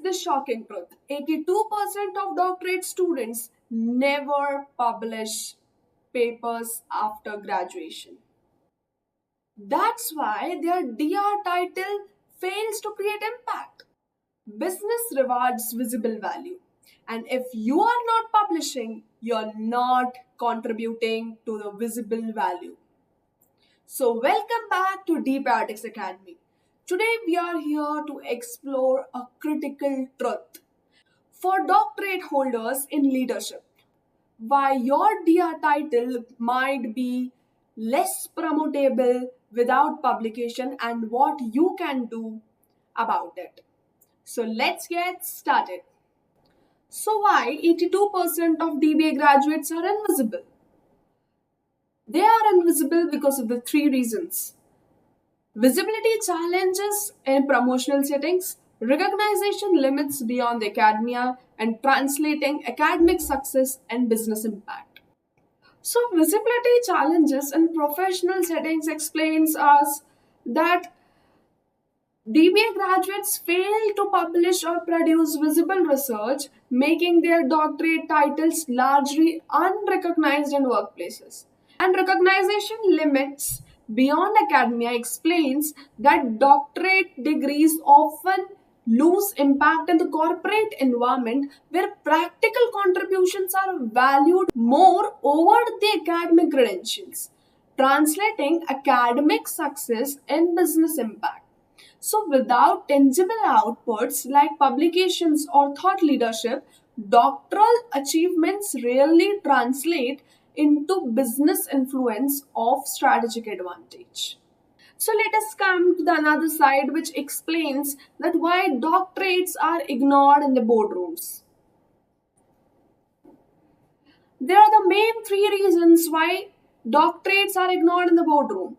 the shocking truth: 82% of doctorate students never publish papers after graduation. That's why their DR title fails to create impact. Business rewards visible value. And if you are not publishing, you're not contributing to the visible value. So, welcome back to Deep Artics Academy. Today, we are here to explore a critical truth for doctorate holders in leadership. Why your DR title might be less promotable without publication and what you can do about it. So let's get started. So why 82% of DBA graduates are invisible? They are invisible because of the three reasons: visibility challenges in promotional settings, recognition limits beyond the academia, and translating academic success and business impact. So, visibility challenges in professional settings explains us that DBA graduates fail to publish or produce visible research, making their doctorate titles largely unrecognized in workplaces. And recognition limits beyond academia explains that doctorate degrees often lose impact in the corporate environment where practical contributions are valued more over the academic credentials, translating academic success in business impact. So, without tangible outputs like publications or thought leadership, doctoral achievements rarely translate into business influence of strategic advantage. So, let us come to the another side, which explains that why doctorates are ignored in the boardrooms. There are the main three reasons why doctorates are ignored in the boardroom.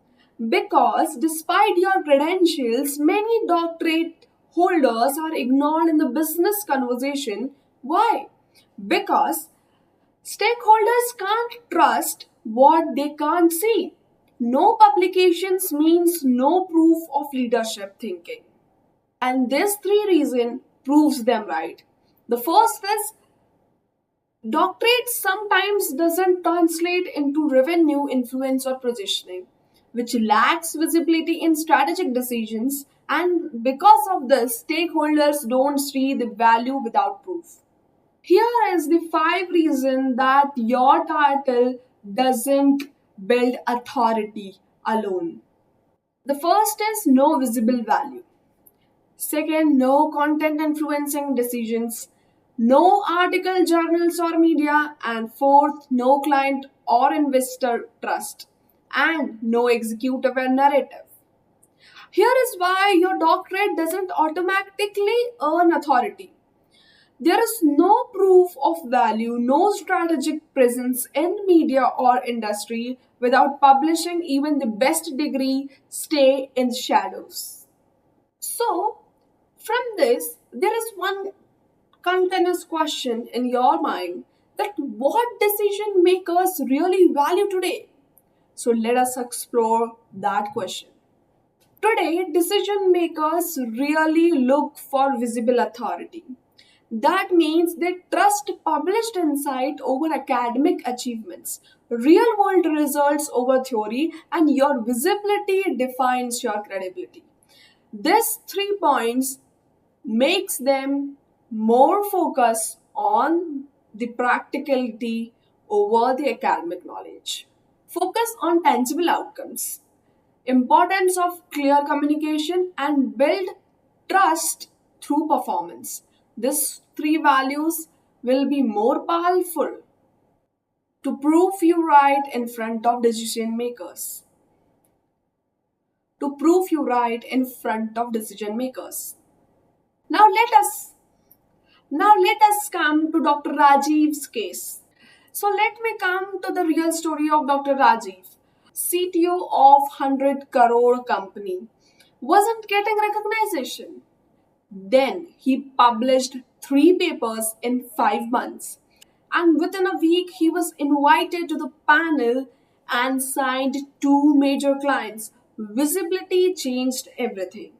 Because despite your credentials, many doctorate holders are ignored in the business conversation. Why? Because stakeholders can't trust what they can't see. No publications means no proof of leadership thinking. And this three reason proves them right. The first is doctorate sometimes doesn't translate into revenue, influence, or positioning, which lacks visibility in strategic decisions, and because of this, stakeholders don't see the value without proof. Here is the five reasons that your title doesn't build authority alone. The first is no visible value. Second, no content influencing decisions, no article, journals, or media. And fourth, no client or investor trust, and no executive narrative. Here is why your doctorate doesn't automatically earn authority. There is no proof of value, no strategic presence in media or industry. Without publishing, even the best degree stay in the shadows. So, from this, there is one continuous question in your mind: that what decision makers really value today? So let us explore that question. Today, decision makers really look for visible authority. That means they trust published insight over academic achievements, real world results over theory, and your visibility defines your credibility. These 3 points makes them more focused on the practicality over the academic knowledge. Focus on tangible outcomes, importance of clear communication, and build trust through performance. These three values will be more powerful to prove you right in front of decision makers. To prove you right in front of decision makers. Now let us come to Dr. Rajiv's case. So let me come to the real story of Dr. Rajiv, CTO of 100 crore company. Wasn't getting recognition. Then he published 3 papers in 5 months. And within a week, he was invited to the panel and signed 2 major clients. Visibility changed everything.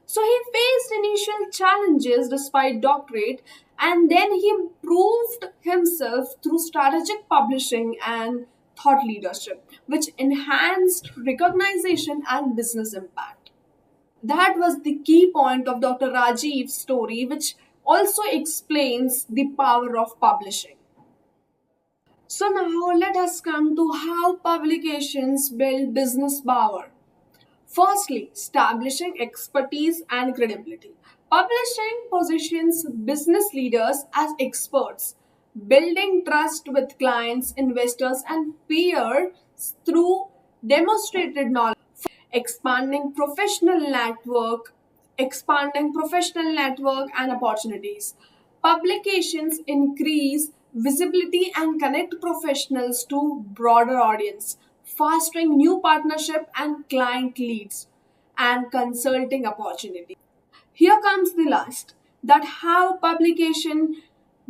So he faced initial challenges despite doctorate, and then he proved himself through strategic publishing and thought leadership, which enhanced recognition and business impact. That was the key point of Dr. Rajiv's story, which also explains the power of publishing. So now let us come to how publications build business power. Firstly, establishing expertise and credibility. Publishing positions business leaders as experts, building trust with clients, investors, and peers through demonstrated knowledge. Expanding professional network, expanding professional network and opportunities. Publications increase visibility and connect professionals to broader audience, fostering new partnership and client leads and consulting opportunities. Here comes the last, that how publication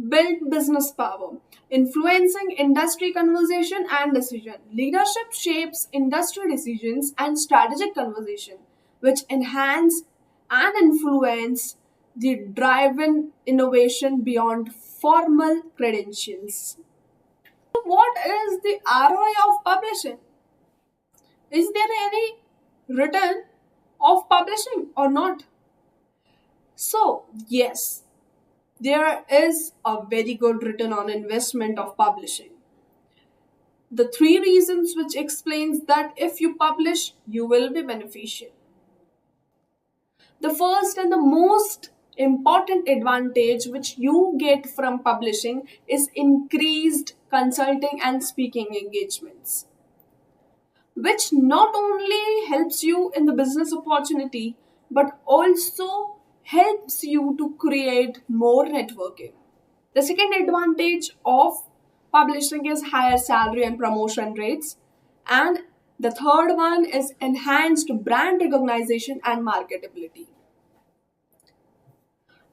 build business power, influencing industry conversation and decision. Leadership shapes industry decisions and strategic conversation, which enhance and influence the driven innovation beyond formal credentials. So what is the ROI of publishing? Is there any return of publishing or not? So, yes, there is a very good return on investment of publishing. The three reasons which explains that if you publish, you will be beneficial. The first and the most important advantage which you get from publishing is increased consulting and speaking engagements, which not only helps you in the business opportunity but also helps you to create more networking. The second advantage of publishing is higher salary and promotion rates. And the third one is enhanced brand recognition and marketability.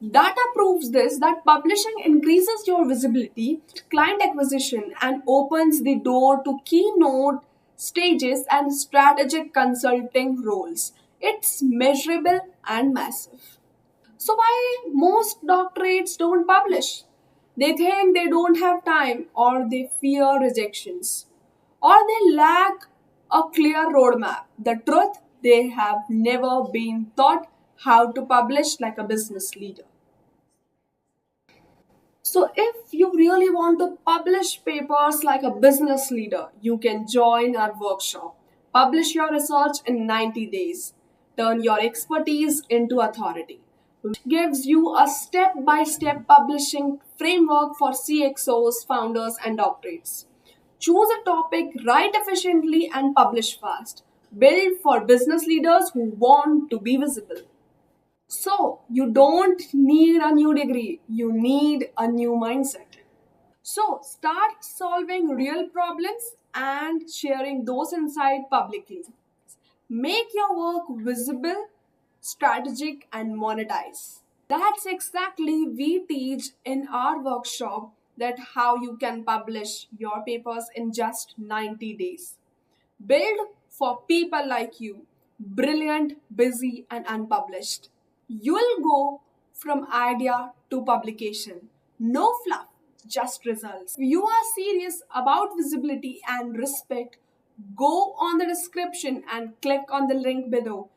Data proves this, that publishing increases your visibility, client acquisition, and opens the door to keynote stages and strategic consulting roles. It's measurable and massive. So, why most doctorates don't publish? They think they don't have time, or they fear rejections, or they lack a clear roadmap. The truth, they have never been taught how to publish like a business leader. So, if you really want to publish papers like a business leader, you can join our workshop. Publish your research in 90 days. Turn your expertise into authority, Which gives you a step by step publishing framework for CXOs, founders, and doctorates. Choose a topic, write efficiently, and publish fast. Build for business leaders who want to be visible. So, you don't need a new degree, you need a new mindset. So, start solving real problems and sharing those insights publicly. Make your work visible, strategic, and monetize. That's exactly we teach in our workshop, that how you can publish your papers in just 90 days. Build for people like you, brilliant, busy, and unpublished. You'll go from idea to publication. No fluff, just results. If you are serious about visibility and respect, go on the description and click on the link below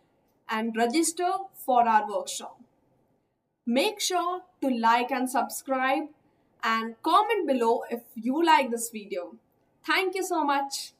and register for our workshop. Make sure to like and subscribe and comment below if you like this video. Thank you so much.